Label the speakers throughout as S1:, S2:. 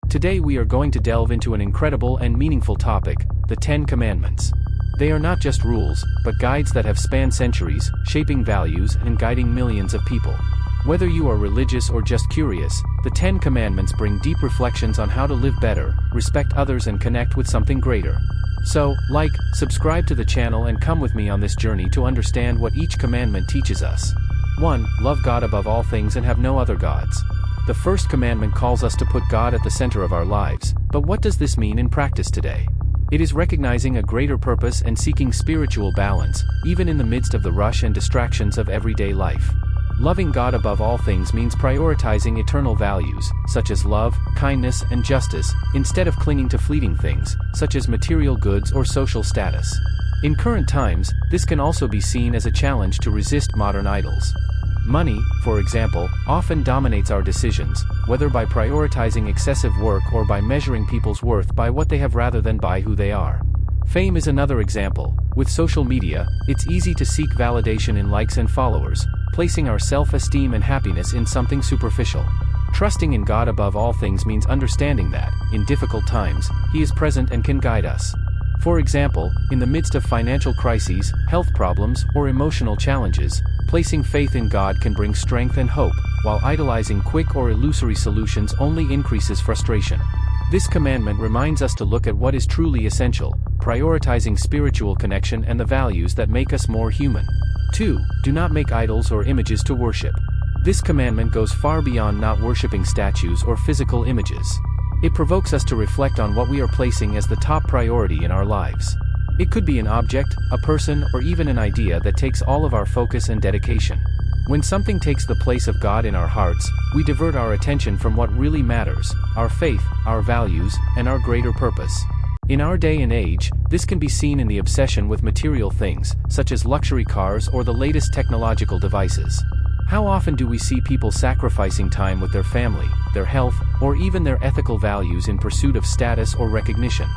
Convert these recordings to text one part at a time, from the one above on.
S1: Today we are going to delve into an incredible and meaningful topic, the 10 commandments. They are not just rules, but guides that have spanned centuries, shaping values and guiding millions of people. Whether you are religious or just curious, the 10 commandments bring deep reflections on how to live better, respect others and connect with something greater. So, subscribe to the channel and come with me on this journey to understand what each commandment teaches us. 1. Love God above all things and have no other gods. The first commandment calls us to put God at the center of our lives, but what does this mean in practice today? It is recognizing a greater purpose and seeking spiritual balance, even in the midst of the rush and distractions of everyday life. Loving God above all things means prioritizing eternal values, such as love, kindness, and justice, instead of clinging to fleeting things, such as material goods or social status. In current times, this can also be seen as a challenge to resist modern idols. Money, for example, often dominates our decisions, whether by prioritizing excessive work or by measuring people's worth by what they have rather than by who they are. Fame is another example. With social media, it's easy to seek validation in likes and followers, placing our self-esteem and happiness in something superficial. Trusting in God above all things means understanding that, in difficult times, He is present and can guide us. For example, in the midst of financial crises, health problems, or emotional challenges, placing faith in God can bring strength and hope, while idolizing quick or illusory solutions only increases frustration. This commandment reminds us to look at what is truly essential, prioritizing spiritual connection and the values that make us more human. 2. Do not make idols or images to worship. This commandment goes far beyond not worshiping statues or physical images. It provokes us to reflect on what we are placing as the top priority in our lives. It could be an object, a person, or even an idea that takes all of our focus and dedication. When something takes the place of God in our hearts, we divert our attention from what really matters, our faith, our values, and our greater purpose. In our day and age, this can be seen in the obsession with material things, such as luxury cars or the latest technological devices. How often do we see people sacrificing time with their family, their health, or even their ethical values in pursuit of status or recognition?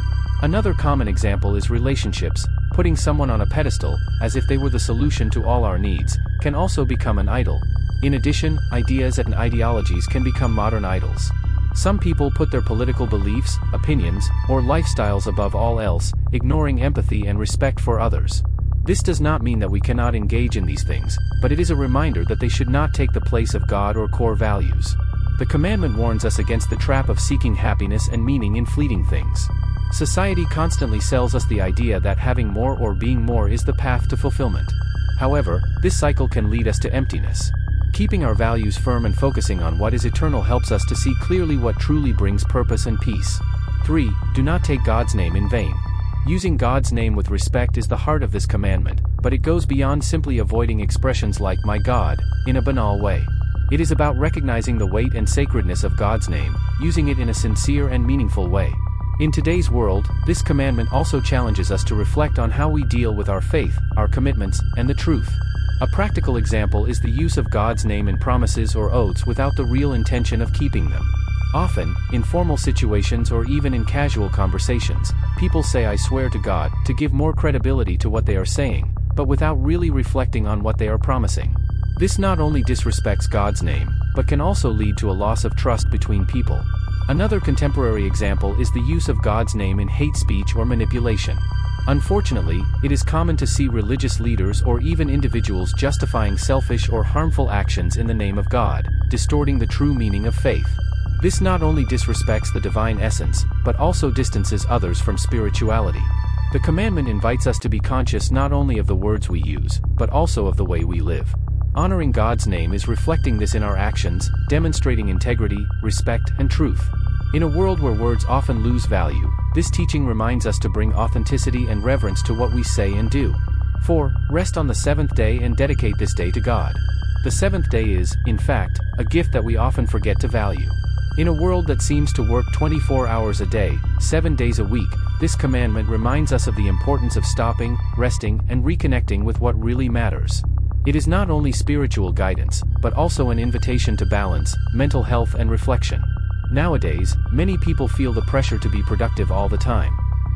S1: Another common example is relationships. Putting someone on a pedestal, as if they were the solution to all our needs, can also become an idol. In addition, ideas and ideologies can become modern idols. Some people put their political beliefs, opinions, or lifestyles above all else, ignoring empathy and respect for others. This does not mean that we cannot engage in these things, but it is a reminder that they should not take the place of God or core values. The commandment warns us against the trap of seeking happiness and meaning in fleeting things. Society constantly sells us the idea that having more or being more is the path to fulfillment. However, this cycle can lead us to emptiness. Keeping our values firm and focusing on what is eternal helps us to see clearly what truly brings purpose and peace. 3. Do not take God's name in vain. Using God's name with respect is the heart of this commandment, but it goes beyond simply avoiding expressions like "my God" in a banal way. It is about recognizing the weight and sacredness of God's name, using it in a sincere and meaningful way. In today's world, this commandment also challenges us to reflect on how we deal with our faith, our commitments, and the truth. A practical example is the use of God's name in promises or oaths without the real intention of keeping them. Often, in formal situations or even in casual conversations, people say "I swear to God" to give more credibility to what they are saying, but without really reflecting on what they are promising. This not only disrespects God's name, but can also lead to a loss of trust between people. Another contemporary example is the use of God's name in hate speech or manipulation. Unfortunately, it is common to see religious leaders or even individuals justifying selfish or harmful actions in the name of God, distorting the true meaning of faith. This not only disrespects the divine essence, but also distances others from spirituality. The commandment invites us to be conscious not only of the words we use, but also of the way we live. Honoring God's name is reflecting this in our actions, demonstrating integrity, respect, and truth. In a world where words often lose value, this teaching reminds us to bring authenticity and reverence to what we say and do. 4. Rest on the seventh day and dedicate this day to God. The seventh day is, in fact, a gift that we often forget to value. In a world that seems to work 24 hours a day, 7 days a week, this commandment reminds us of the importance of stopping, resting, and reconnecting with what really matters. It is not only spiritual guidance, but also an invitation to balance, mental health and reflection. Nowadays, many people feel the pressure to be productive all the time.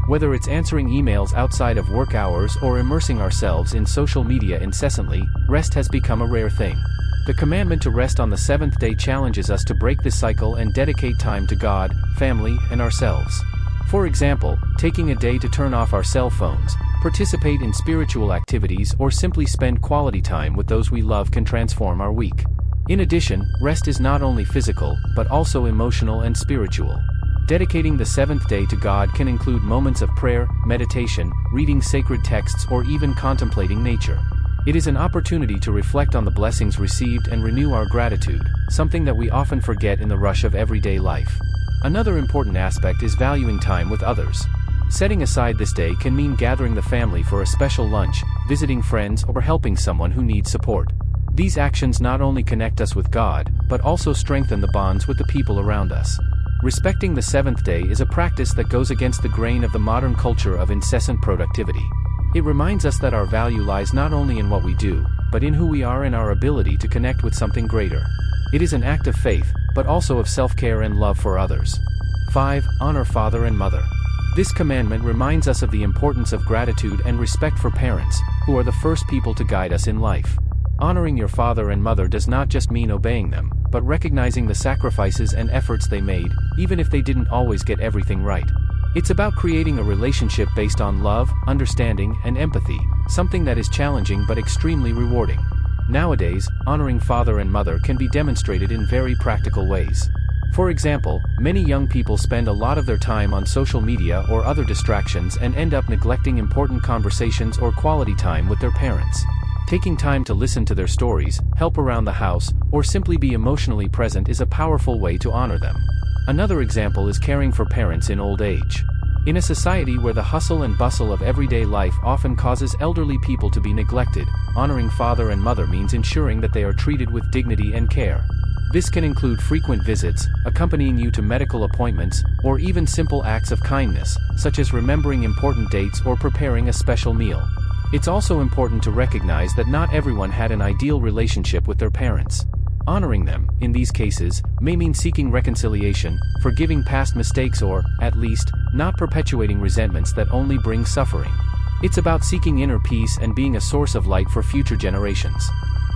S1: Whether it's answering emails outside of work hours or immersing ourselves in social media incessantly, rest has become a rare thing. The commandment to rest on the seventh day challenges us to break this cycle and dedicate time to God, family, and ourselves. For example, taking a day to turn off our cell phones, participate in spiritual activities, or simply spend quality time with those we love can transform our week. In addition, rest is not only physical, but also emotional and spiritual. Dedicating the seventh day to God can include moments of prayer, meditation, reading sacred texts, or even contemplating nature. It is an opportunity to reflect on the blessings received and renew our gratitude, something that we often forget in the rush of everyday life. Another important aspect is valuing time with others. Setting aside this day can mean gathering the family for a special lunch, visiting friends, or helping someone who needs support. These actions not only connect us with God, but also strengthen the bonds with the people around us. Respecting the seventh day is a practice that goes against the grain of the modern culture of incessant productivity. It reminds us that our value lies not only in what we do, but in who we are and our ability to connect with something greater. It is an act of faith, but also of self-care and love for others. 5. Honor father and mother. This commandment reminds us of the importance of gratitude and respect for parents, who are the first people to guide us in life. Honoring your father and mother does not just mean obeying them, but recognizing the sacrifices and efforts they made, even if they didn't always get everything right. It's about creating a relationship based on love, understanding, and empathy, something that is challenging but extremely rewarding. Nowadays, honoring father and mother can be demonstrated in very practical ways. For example, many young people spend a lot of their time on social media or other distractions and end up neglecting important conversations or quality time with their parents. Taking time to listen to their stories, help around the house, or simply be emotionally present is a powerful way to honor them. Another example is caring for parents in old age. In a society where the hustle and bustle of everyday life often causes elderly people to be neglected, honoring father and mother means ensuring that they are treated with dignity and care. This can include frequent visits, accompanying you to medical appointments, or even simple acts of kindness, such as remembering important dates or preparing a special meal. It's also important to recognize that not everyone had an ideal relationship with their parents. Honoring them, in these cases, may mean seeking reconciliation, forgiving past mistakes, or, at least, not perpetuating resentments that only bring suffering. It's about seeking inner peace and being a source of light for future generations.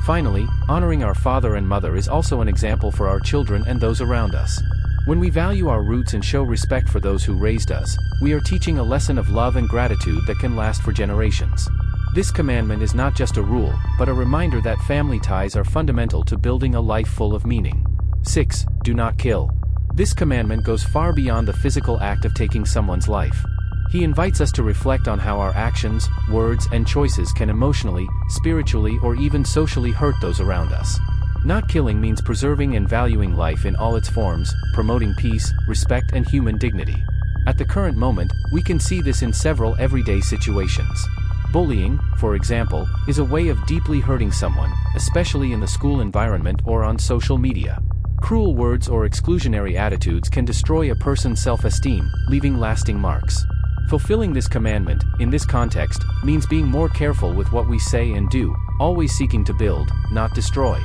S1: Finally, honoring our father and mother is also an example for our children and those around us. When we value our roots and show respect for those who raised us, we are teaching a lesson of love and gratitude that can last for generations. This commandment is not just a rule, but a reminder that family ties are fundamental to building a life full of meaning. 6. Do not kill. This commandment goes far beyond the physical act of taking someone's life. He invites us to reflect on how our actions, words, and choices can emotionally, spiritually, or even socially hurt those around us. Not killing means preserving and valuing life in all its forms, promoting peace, respect, and human dignity. At the current moment, we can see this in several everyday situations. Bullying, for example, is a way of deeply hurting someone, especially in the school environment or on social media. Cruel words or exclusionary attitudes can destroy a person's self-esteem, leaving lasting marks. Fulfilling this commandment, in this context, means being more careful with what we say and do, always seeking to build, not destroy.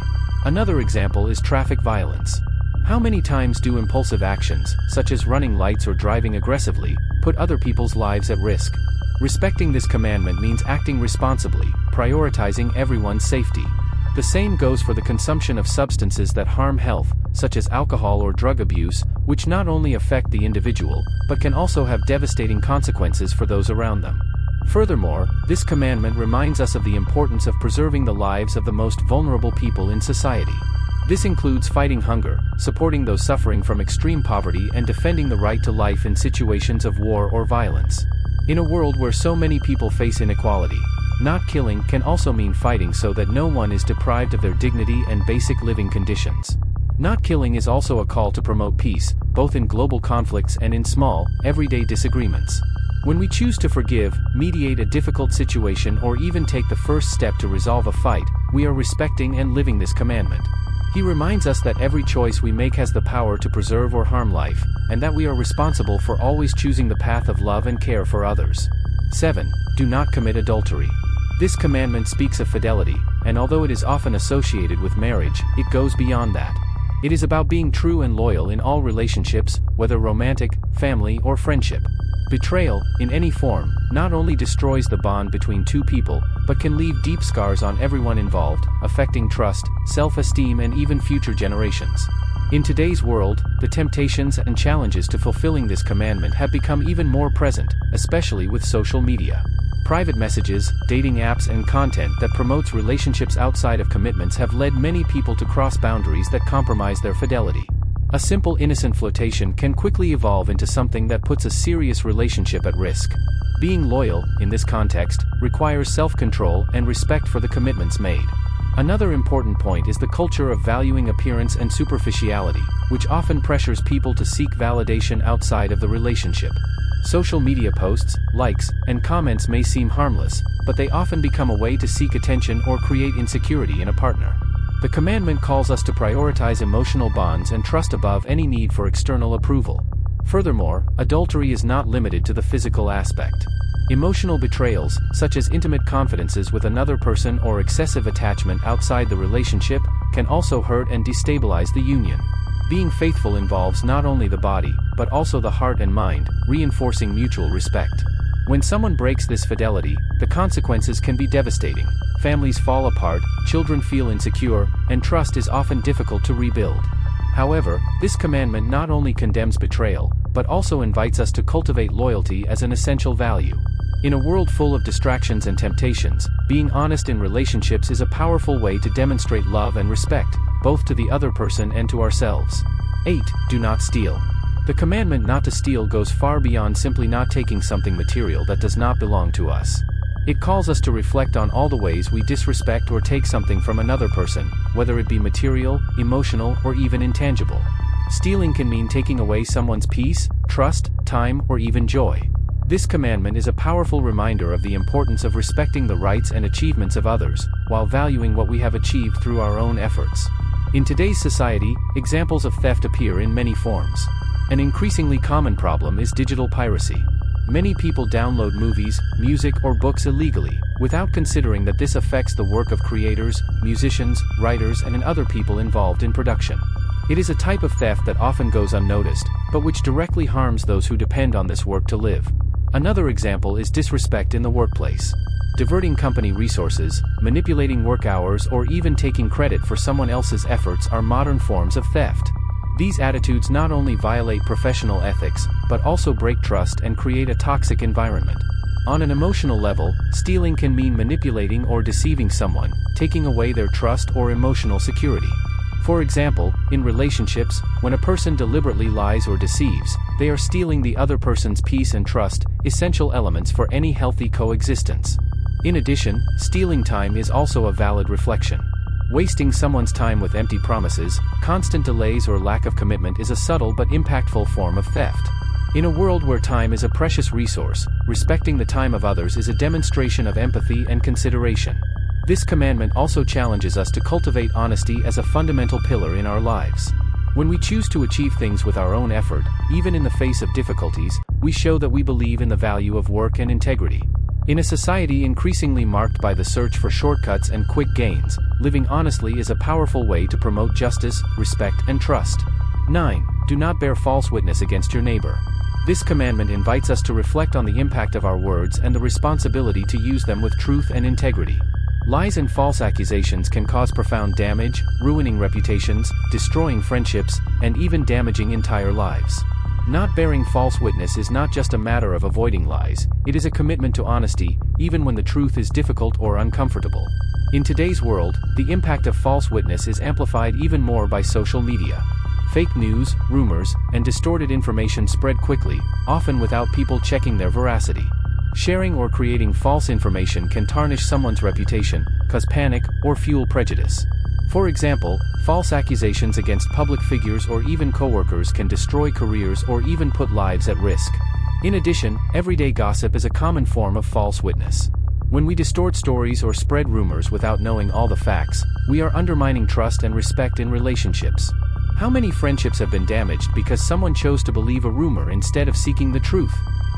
S1: Another example is traffic violence. How many times do impulsive actions, such as running lights or driving aggressively, put other people's lives at risk? Respecting this commandment means acting responsibly, prioritizing everyone's safety. The same goes for the consumption of substances that harm health, such as alcohol or drug abuse, which not only affect the individual, but can also have devastating consequences for those around them. Furthermore, this commandment reminds us of the importance of preserving the lives of the most vulnerable people in society. This includes fighting hunger, supporting those suffering from extreme poverty, and defending the right to life in situations of war or violence. In a world where so many people face inequality, not killing can also mean fighting so that no one is deprived of their dignity and basic living conditions. Not killing is also a call to promote peace, both in global conflicts and in small, everyday disagreements. When we choose to forgive, mediate a difficult situation, or even take the first step to resolve a fight, we are respecting and living this commandment. He reminds us that every choice we make has the power to preserve or harm life, and that we are responsible for always choosing the path of love and care for others. 7. Do not commit adultery. This commandment speaks of fidelity, and although it is often associated with marriage, it goes beyond that. It is about being true and loyal in all relationships, whether romantic, family, or friendship. Betrayal, in any form, not only destroys the bond between two people, but can leave deep scars on everyone involved, affecting trust, self-esteem and even future generations. In today's world, the temptations and challenges to fulfilling this commandment have become even more present, especially with social media. Private messages, dating apps and content that promotes relationships outside of commitments have led many people to cross boundaries that compromise their fidelity. A simple innocent flirtation can quickly evolve into something that puts a serious relationship at risk. Being loyal, in this context, requires self-control and respect for the commitments made. Another important point is the culture of valuing appearance and superficiality, which often pressures people to seek validation outside of the relationship. Social media posts, likes, and comments may seem harmless, but they often become a way to seek attention or create insecurity in a partner. The commandment calls us to prioritize emotional bonds and trust above any need for external approval. Furthermore, adultery is not limited to the physical aspect. Emotional betrayals, such as intimate confidences with another person or excessive attachment outside the relationship, can also hurt and destabilize the union. Being faithful involves not only the body, but also the heart and mind, reinforcing mutual respect. When someone breaks this fidelity, the consequences can be devastating. Families fall apart, children feel insecure, and trust is often difficult to rebuild. However, this commandment not only condemns betrayal, but also invites us to cultivate loyalty as an essential value. In a world full of distractions and temptations, being honest in relationships is a powerful way to demonstrate love and respect, both to the other person and to ourselves. 8. Do not steal. The commandment not to steal goes far beyond simply not taking something material that does not belong to us. It calls us to reflect on all the ways we disrespect or take something from another person, whether it be material, emotional, or even intangible. Stealing can mean taking away someone's peace, trust, time, or even joy. This commandment is a powerful reminder of the importance of respecting the rights and achievements of others, while valuing what we have achieved through our own efforts. In today's society, examples of theft appear in many forms. An increasingly common problem is digital piracy. Many people download movies, music, or books illegally, without considering that this affects the work of creators, musicians, writers, and other people involved in production. It is a type of theft that often goes unnoticed, but which directly harms those who depend on this work to live. Another example is disrespect in the workplace. Diverting company resources, manipulating work hours, or even taking credit for someone else's efforts are modern forms of theft. These attitudes not only violate professional ethics, but also break trust and create a toxic environment. On an emotional level, stealing can mean manipulating or deceiving someone, taking away their trust or emotional security. For example, in relationships, when a person deliberately lies or deceives, they are stealing the other person's peace and trust, essential elements for any healthy coexistence. In addition, stealing time is also a valid reflection. Wasting someone's time with empty promises, constant delays, or lack of commitment is a subtle but impactful form of theft. In a world where time is a precious resource, respecting the time of others is a demonstration of empathy and consideration. This commandment also challenges us to cultivate honesty as a fundamental pillar in our lives. When we choose to achieve things with our own effort, even in the face of difficulties, we show that we believe in the value of work and integrity. In a society increasingly marked by the search for shortcuts and quick gains, living honestly is a powerful way to promote justice, respect, and trust. 9. Do not bear false witness against your neighbor. This commandment invites us to reflect on the impact of our words and the responsibility to use them with truth and integrity. Lies and false accusations can cause profound damage, ruining reputations, destroying friendships, and even damaging entire lives. Not bearing false witness is not just a matter of avoiding lies, it is a commitment to honesty, even when the truth is difficult or uncomfortable. In today's world, the impact of false witness is amplified even more by social media. Fake news, rumors, and distorted information spread quickly, often without people checking their veracity. Sharing or creating false information can tarnish someone's reputation, cause panic, or fuel prejudice. For example, false accusations against public figures or even coworkers can destroy careers or even put lives at risk. In addition, everyday gossip is a common form of false witness. When we distort stories or spread rumors without knowing all the facts, we are undermining trust and respect in relationships. How many friendships have been damaged because someone chose to believe a rumor instead of seeking the truth?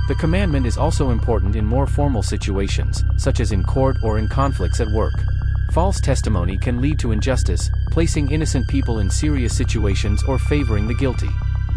S1: The commandment is also important in more formal situations, such as in court or in conflicts at work. False testimony can lead to injustice, placing innocent people in serious situations or favoring the guilty.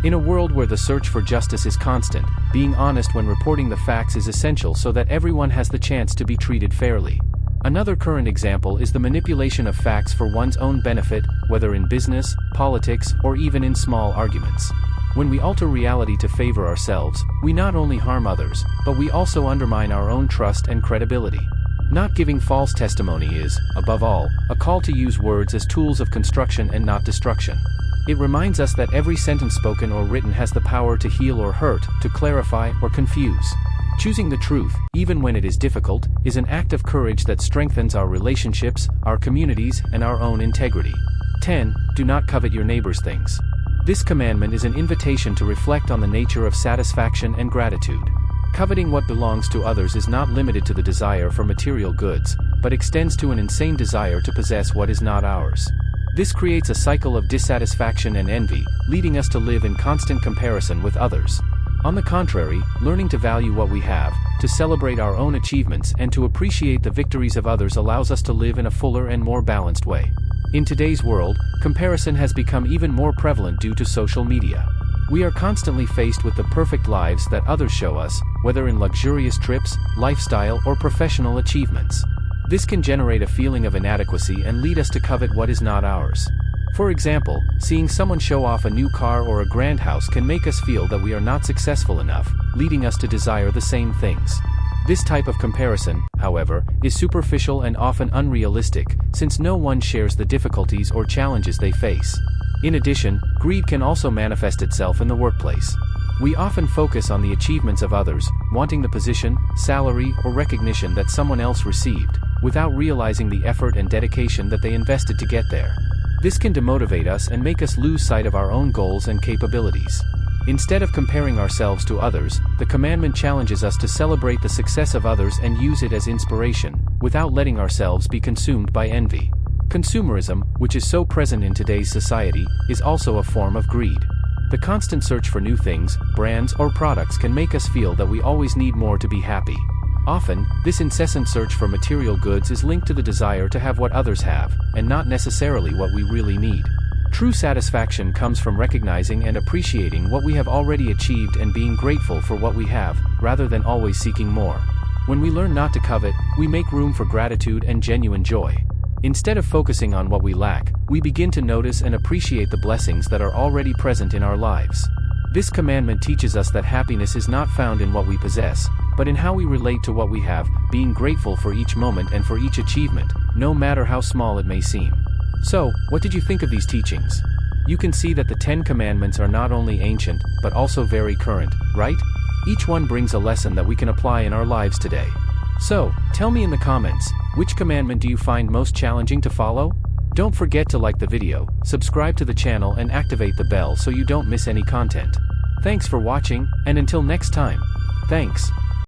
S1: In a world where the search for justice is constant, being honest when reporting the facts is essential so that everyone has the chance to be treated fairly. Another current example is the manipulation of facts for one's own benefit, whether in business, politics, or even in small arguments. When we alter reality to favor ourselves, we not only harm others, but we also undermine our own trust and credibility. Not giving false testimony is, above all, a call to use words as tools of construction and not destruction. It reminds us that every sentence spoken or written has the power to heal or hurt, to clarify or confuse. Choosing the truth, even when it is difficult, is an act of courage that strengthens our relationships, our communities, and our own integrity. 10. Do not covet your neighbor's things. This commandment is an invitation to reflect on the nature of satisfaction and gratitude. Coveting what belongs to others is not limited to the desire for material goods, but extends to an insane desire to possess what is not ours. This creates a cycle of dissatisfaction and envy, leading us to live in constant comparison with others. On the contrary, learning to value what we have, to celebrate our own achievements and to appreciate the victories of others allows us to live in a fuller and more balanced way. In today's world, comparison has become even more prevalent due to social media. We are constantly faced with the perfect lives that others show us, whether in luxurious trips, lifestyle, or professional achievements. This can generate a feeling of inadequacy and lead us to covet what is not ours. For example, seeing someone show off a new car or a grand house can make us feel that we are not successful enough, leading us to desire the same things. This type of comparison, however, is superficial and often unrealistic, since no one shares the difficulties or challenges they face. In addition, greed can also manifest itself in the workplace. We often focus on the achievements of others, wanting the position, salary, or recognition that someone else received, without realizing the effort and dedication that they invested to get there. This can demotivate us and make us lose sight of our own goals and capabilities. Instead of comparing ourselves to others, the commandment challenges us to celebrate the success of others and use it as inspiration, without letting ourselves be consumed by envy. Consumerism, which is so present in today's society, is also a form of greed. The constant search for new things, brands, or products can make us feel that we always need more to be happy. Often, this incessant search for material goods is linked to the desire to have what others have, and not necessarily what we really need. True satisfaction comes from recognizing and appreciating what we have already achieved and being grateful for what we have, rather than always seeking more. When we learn not to covet, we make room for gratitude and genuine joy. Instead of focusing on what we lack, we begin to notice and appreciate the blessings that are already present in our lives. This commandment teaches us that happiness is not found in what we possess, but in how we relate to what we have, being grateful for each moment and for each achievement, no matter how small it may seem. So, what did you think of these teachings? You can see that the 10 commandments are not only ancient, but also very current, right? Each one brings a lesson that we can apply in our lives today. So, tell me in the comments, which commandment do you find most challenging to follow? Don't forget to like the video, subscribe to the channel and activate the bell so you don't miss any content. Thanks for watching, and until next time. Thanks.